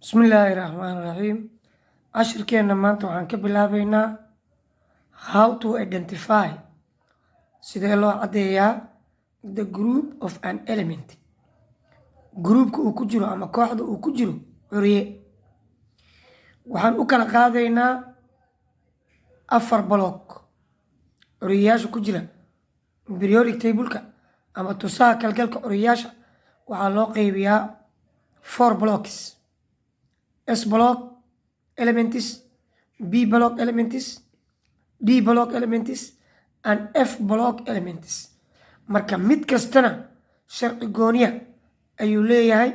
بسم الله الرحمن الرحيم cashirkeena maanta waxaan ka bilaabeynaa how to identify sidee loo caddeeyaa the group of an element groupka uu ku jiro ama kooxda uu ku jiro curiye waxaan u kala qaadaynaa 4 block curiyayaasha ku jira periodic table-ka ama tusaha kalgalka curiyayaasha waxaa loo qaybiyaa 4 blocks. S block elements, B block elements, D block elements, and F block elements. Marka mid kastana sharci gooniya ayuu leeyahay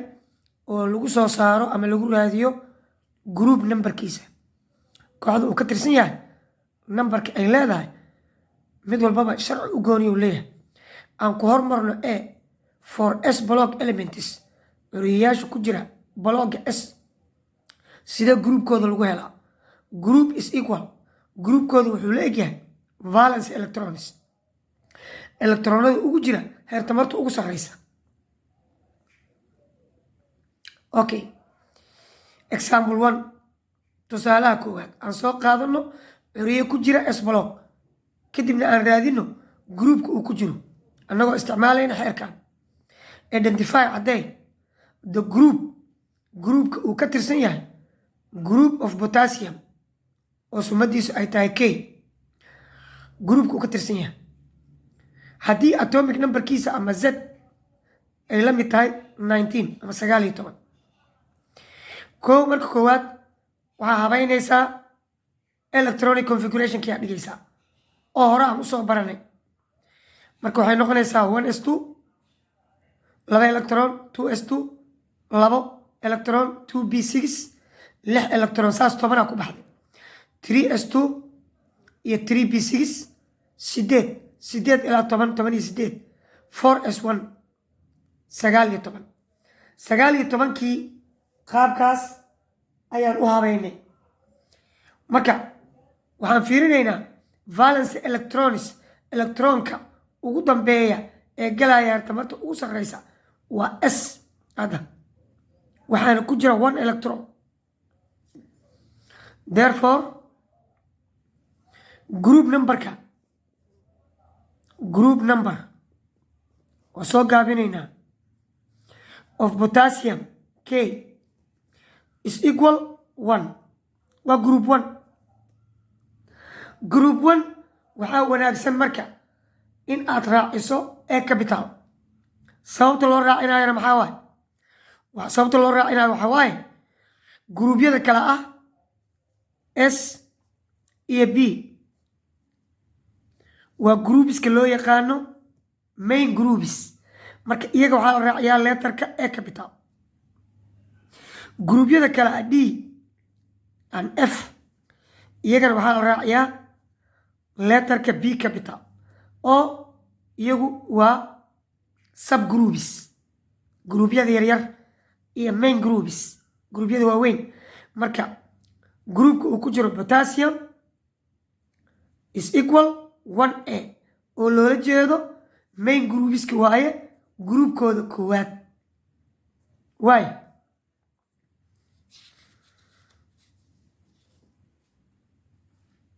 oo lagu soo saaro ama lagu raadiyo group numberkiisa. Kooxda uu ka tirsan yahay numberka ay leedahay mid walbaba sharci u gooniya uu leeyahay. Aan ku hormarno A for S block elements. Curiyayaasha ku jira blocka S sida groupkooda lagu helaa group is equal groupkooda wuxuu la egyahay valence electrons electronada ugu jira heer tamarta ugu sarreysa. Okay, example 1 tusaalaha koowaad aan soo qaadano curiye ku jira S block kadibna aan raadino groupka uu ku jiro annagoo isticmaalayna xeerkan identify caddee the groupka uu ka tirsan yahay group of potassium oo sumadiisu ay tahay K groupka uu ka tirsan yahay haddii atomic numberkiisa ama Z ay la mid tahay 19 ama 19 marka koowaad waxaa habeynaysaa electronic configurationkii aad dhigaysaa oo hore aan usoo baranay marka waxay noqonaysaa 1s2 2 electron 2s2 2 electron 2b6 6 electron saas 10 ku baxday 3s2 iyo 3b6 8 ilaa 10 18 4s1 19 kii qaabkaas ayaan u habeynay marka waxaan fiirinaynaa valence electrons electronka ugu dambeeya ee galaya tamarta ugu sarreysa waa S hadda waxaana ku jira 1 electron. Therefore, group number waa soo gaabinaynaa of potassium K is equal 1 waa group 1. Group 1 waxaa wanaagsan marka in aad raaciso A capital sababta loo raacinayana maxaa waaye sababta loo raacinayo waxaa waaye gruubyada kale ah S iyo B waa groupiska loo yaqaano main groups marka iyaga waxaa la raaciyaa letterka A capital. Gruubyada kale ah D and F iyagana waxaa la raaciyaa letterka B capital oo iyagu waa subgroups gruubyada yaryar iyo main groups gruubyada waaweyn marka groupka uu ku jiro potassium is equal 1A oo loola jeedo main groupiska waaye groupkooda koowaad waaye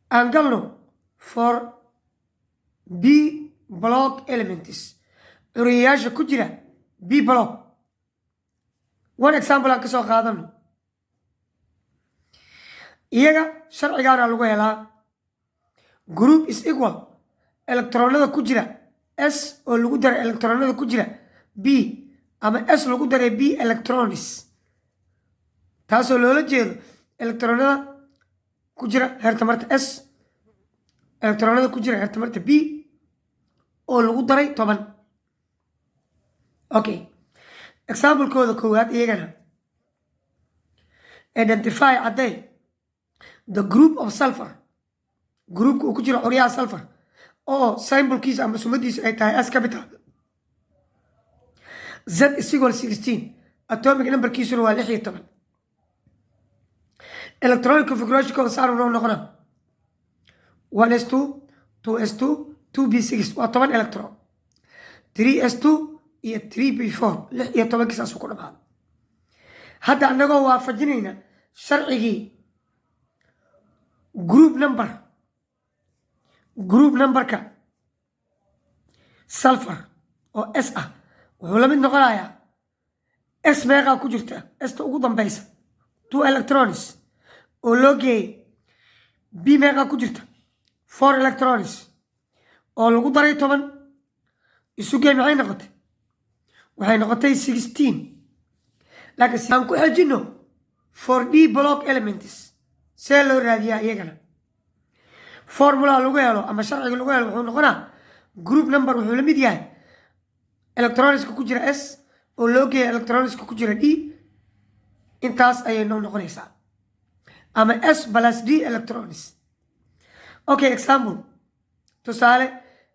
aan galno for B block elements curiyayaasha ku jira B block one example aan ka soo qaadano iyaga sharcigaana lagu helaa group is equal electronada ku jira S oo lagu daray electronada ku jira B ama S lagu daray B electrons taasoo loola jeedo electronada ku jira heer tamarta S electronada ku jira heer tamarta B oo lagu daray 10. Okay, example-kooda koowaad iyagana identify caddee the group of sulfur groupka uu ku jiro curyaha sulfur oo symbolkiisa ama sumadiisu ay tahay S capital Z is equal 16 atomic numberkiisuna waa 16 electronic configurationkooda saanu noo noqona 1s2 2s2 2b6 waa 10 electron 3s2 iyo 3b4 16 kiisaasuu ku dhamaado هذا أننا وافجنينا شرعي جروب نمبر كا سلفر أو اس وهو من نقرايا اس ميغا كجرتا اس تو ugu dambaysa 2 electrons oo loo geeyay b mega ku jirta 4 electrons oo lagu daray 10 isu geey waxay noqotay 16 laakiin si aan ku xajino 4d block elements see loo raadiyaa iyagana formula lagu helo ama sharciga lagu helo wuxuu noqonaa group number wuxuu la mid yahay electrons ku jira s oo loo geeyay electrons ku jira d intaas ayay noqonaysaa ama s plus d electrons. Okay, example tusaale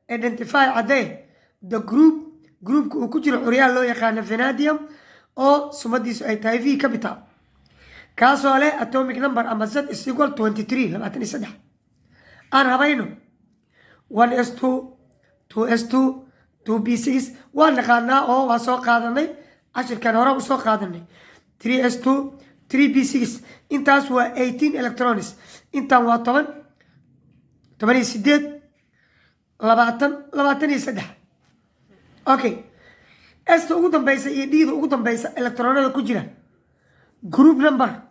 identify caddee the groupka uu ku jiro curyaal loo yaqaano vanadium oo sumadiisu ay tahay v capital kaasoo leh atomic number ama z is equal 23 aan habayno 1s2 2s2 2b6 waan naqaanaa oo waa soo qaadanay cashirkan hore u soo qaadanay 3s2 3b6 intaas waa 18 electrons intaan waa 10 18 23 okay esta ugu dambaysa iyo d-da ugu dambaysa electronada ku jira group number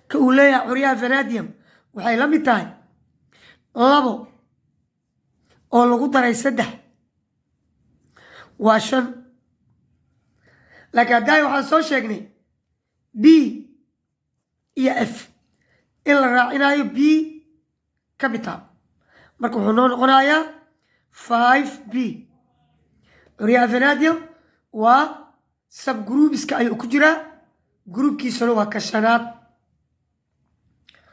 ka uu leeyahay curyaha vanadium waxay la mid tahay 2 oo lagu daray 3 waa 5 laakiin hadda waxaan soo sheegnay b iyo f in la raacinayo b capital marka wuxuu noo noqonayaa 5b curyaha vanadium waa subgroupiska ayuu ku jiraa groupkiisuna waa ka 5aad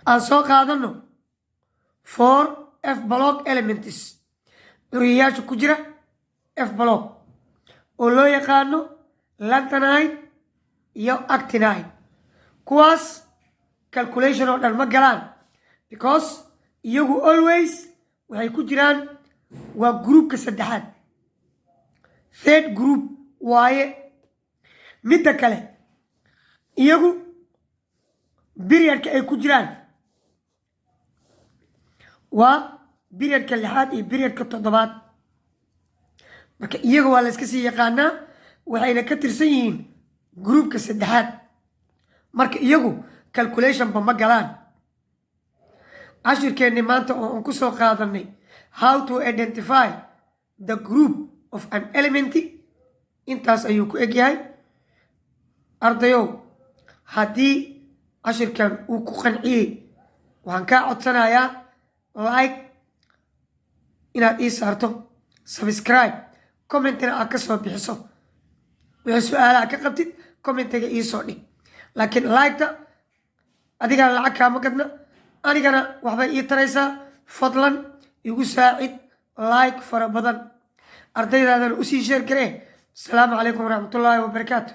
aan soo qaadano 4 f block elements curyayaasha ku jira f block oo loo yaqaano lanthanide iyo actinide kuwaas calculation oo dhan ma galaan because iyagu always waxay ku jiraan waa groupka 3aad third group waaye midda kale iyagu periodka ay ku jiraan waa periodka 6aad iyo periodka 7aad marka iyaga waa la iska sii yaqaanaa waxayna ka tirsan yihiin groupka 3aad marka iyagu calculationba ma galaan cashirkeenni maanta oo aan ku soo qaadanay how to identify the group of an element intaas ayuu ku egyahay ardayow haddii cashirkan uu ku qanciyey waxaan kaa codsanayaa like inaad ii saarto subscribe commentina aad ka soo bixiso wixii su-aalaha ka qabtid commentiga ii soo dhig laakiin like-ta adigana lacag kaama gadna anigana waxbay ii taraysaa fadlan igu saacid like fara badan ardaydaadana usii sheer garee asalaamu calaykum waraxmatullaahi wabarakaatu